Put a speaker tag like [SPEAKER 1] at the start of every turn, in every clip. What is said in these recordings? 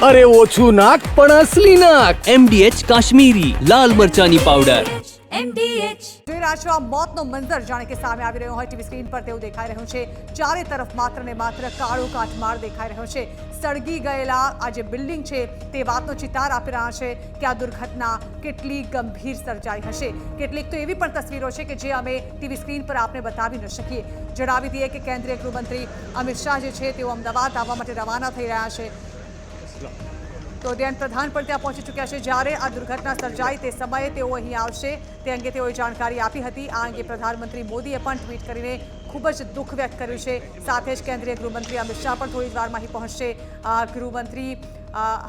[SPEAKER 1] અરે ઓછું નાક પણ અસલી નાક.
[SPEAKER 2] MDH કાશ્મીરી લાલ મરચાની પાવડર.
[SPEAKER 3] MDH જોઈ રહ્યા છો આ મોતનો મંઝર જાણે કે સામે આવી રહ્યો હોય ટીવી સ્ક્રીન પર તેવું દેખાઈ રહ્યું છે. ચારે તરફ માત્ર ને માત્ર કાળો કાટમાળ દેખાઈ રહ્યો છે. સળગી ગયેલા આ જે બિલ્ડિંગ છે તે વાતનો ચિતાર આપી રહ્યા છે કે આ દુર્ઘટના કેટલી ગંભીર સર્જાઈ હશે. કેટલીક તો એવી પણ તસવીરો છે કે જે અમે ટીવી સ્ક્રીન પર આપને બતાવી ન શકીએ. જણાવી દઈએ કે કેન્દ્રીય ગૃહમંત્રી અમિત શાહ જે છે તેઓ અમદાવાદ આવવા માટે રવાના થઈ રહ્યા છે. તો ધ્યાન પ્રધાન પણ ત્યાં પહોંચી ચૂક્યા છે. જ્યારે આ દુર્ઘટના સર્જાઈ તે સમયે તેઓ અહીં આવશે તે અંગે તેઓએ જાણકારી આપી હતી. આ અંગે પ્રધાનમંત્રી મોદીએ પણ ટ્વીટ કરીને ખૂબ જ દુઃખ વ્યક્ત કર્યું છે. સાથે જ કેન્દ્રીય ગૃહમંત્રી અમિત શાહ પણ થોડી જ વારમાં અહીં પહોંચશે. ગૃહમંત્રી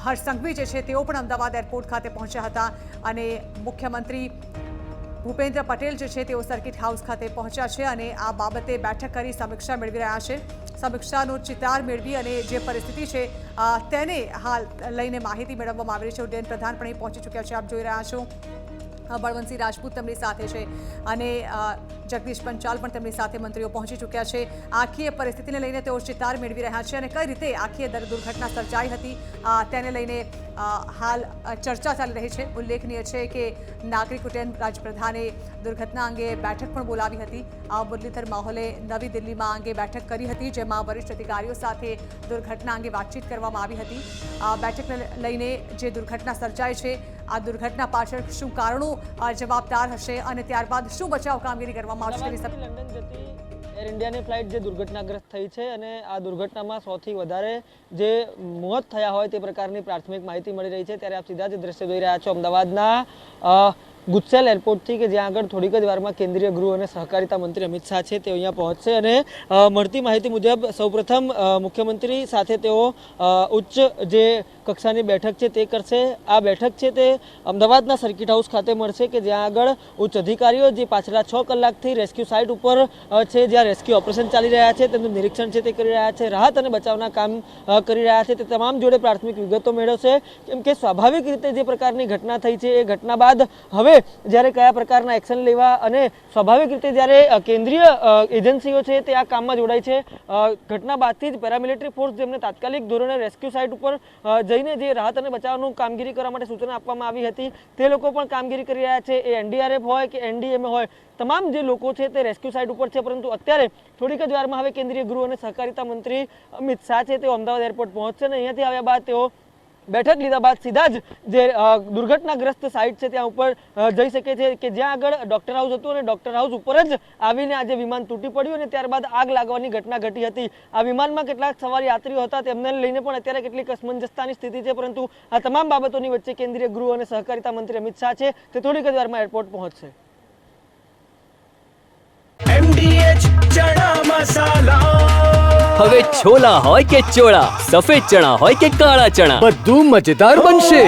[SPEAKER 3] હર્ષ સંઘવી જે છે તેઓ પણ અમદાવાદ એરપોર્ટ ખાતે પહોંચ્યા હતા અને મુખ્યમંત્રી ભૂપેન્દ્ર પટેલ જે છે તેઓ સર્કિટ હાઉસ ખાતે પહોંચ્યા છે અને આ બાબતે બેઠક કરી સમીક્ષા મેળવી રહ્યા છે. સમીક્ષાનો ચિતાર મેળવી અને જે પરિસ્થિતિ છે તેને હાલ લઈને માહિતી મેળવવામાં આવી રહી છે. ઉડ્ડયન પ્રધાન પણ અહીં પહોંચી ચૂક્યા છે. આપ જોઈ રહ્યા છો બળવંતસિંહ રાજપૂત તેમની સાથે છે અને જગદીશ પંચાલ પણ તેમની સાથે મંત્રીઓ પહોંચી ચૂક્યા છે. આખી પરિસ્થિતિને લઈને તેઓ ચિતાર મેળવી રહ્યા છે અને કઈ રીતે આખી દુર્ઘટના સર્જાઈ હતી તેને લઈને હાલ ચર્ચા ચાલી રહી છે. ઉલ્લેખનીય છે કે નાગરિક ઉડ્ડયન રાજપ્રધાને દુર્ઘટના અંગે બેઠક પણ બોલાવી હતી. આ મુરલીધર માહોલે નવી દિલ્હીમાં અંગે બેઠક કરી હતી જેમાં વરિષ્ઠ અધિકારીઓ સાથે દુર્ઘટના અંગે વાતચીત કરવામાં આવી હતી. આ બેઠકને લઈને જે દુર્ઘટના સર્જાઈ છે આ દુર્ઘટના પાછળ શું કારણો જવાબદાર હશે અને ત્યારબાદ શું બચાવ કામગીરી કરવામાં આવશે.
[SPEAKER 4] લંડન જતી એર ઇન્ડિયાની ફ્લાઇટ જે દુર્ઘટનાગ્રસ્ત થઈ છે અને આ દુર્ઘટનામાં 100થી વધારે જે મોત થયા હોય તે પ્રકારની પ્રાથમિક માહિતી મળી રહી છે. ત્યારે આપ સીધા જ દ્રશ્ય જોઈ રહ્યા છો અમદાવાદના ગુજસેલ એરપોર્ટથી કે જ્યાં આગળ થોડીક જ વારમાં કેન્દ્રીય ગૃહ અને સહકારિતા મંત્રી અમિત શાહ છે તે અહીંયા પહોંચશે અને મળતી માહિતી મુજબ સૌપ્રથમ મુખ્યમંત્રી સાથે તેઓ ઉચ્ચ જે કક્ષાની બેઠક છે તે કરશે. આ બેઠક છે તે અમદાવાદના સર્કિટ હાઉસ ખાતે મળશે કે જ્યાં આગળ ઉચ્ચ અધિકારીઓ જે પાછલા 6 કલાકથી રેસ્ક્યુ સાઇટ ઉપર છે જ્યાં રેસ્ક્યુ ઓપરેશન ચાલી રહ્યા છે તેમનું નિરીક્ષણ છે તે કરી રહ્યા છે. રાહત અને બચાવના કામ કરી રહ્યા છે તે તમામ જોડે પ્રાથમિક વિગતો મેળવશે. કેમ કે સ્વાભાવિક રીતે જે પ્રકારની ઘટના થઈ છે એ ઘટના બાદ હવે જ્યારે કયા પ્રકારના એક્શન લેવા અને સ્વાભાવિક રીતે જ્યારે કેન્દ્રીય એજન્સીઓ છે તે આ કામમાં જોડાય છે. ઘટના બાદથી જ પેરામિલિટરી ફોર્સ જેમને તાત્કાલિક ધોરણે રેસ્ક્યુ સાઇટ ઉપર જઈને જે રાહત અને બચાવનું કામગીરી કરવા માટે સૂચના આપવામાં આવી હતી તે લોકો પણ કામગીરી કરી રહ્યા છે. એ NDRF હોય કે NDMA હોય તમામ જે લોકો છે તે રેસ્ક્યુ સાઇટ ઉપર છે. પરંતુ અત્યારે થોડીક જ વારમાં હવે કેન્દ્રીય ગૃહ અને સહકારિતા મંત્રી અમિત શાહ છે તેઓ અમદાવાદ એરપોર્ટ પહોંચશે અને અહીંયાથી આવ્યા બાદ તેઓ બેઠક લીધા બાદ સીધા જ જે દુર્ઘટનાગ્રસ્ત સાઇટ છે ત્યાં ઉપર જઈ શકે છે કે જ્યાં આગળ ડોક્ટર હાઉસ હતું અને ડોક્ટર હાઉસ ઉપર જ આવીને આજે વિમાન તૂટી પડ્યું અને ત્યારબાદ આગ લાગવાની ઘટના ઘટી હતી. આ વિમાનમાં કેટલાક સવાર યાત્રીઓ હતા તેમને લઈને પણ અત્યારે કેટલીક અસમંજસતાની સ્થિતિ છે. પરંતુ આ તમામ બાબતોની વચ્ચે કેન્દ્રીય ગૃહ અને સહકારિતા મંત્રી અમિત શાહ છે તે થોડીક જ વારમાં એરપોર્ટ પહોંચશે.
[SPEAKER 1] MDH ચણા મસાલા.
[SPEAKER 2] હવે છોલા હોય કે ચોળા, સફેદ ચણા હોય કે કાળા ચણા,
[SPEAKER 1] બધું મજેદાર બનશે.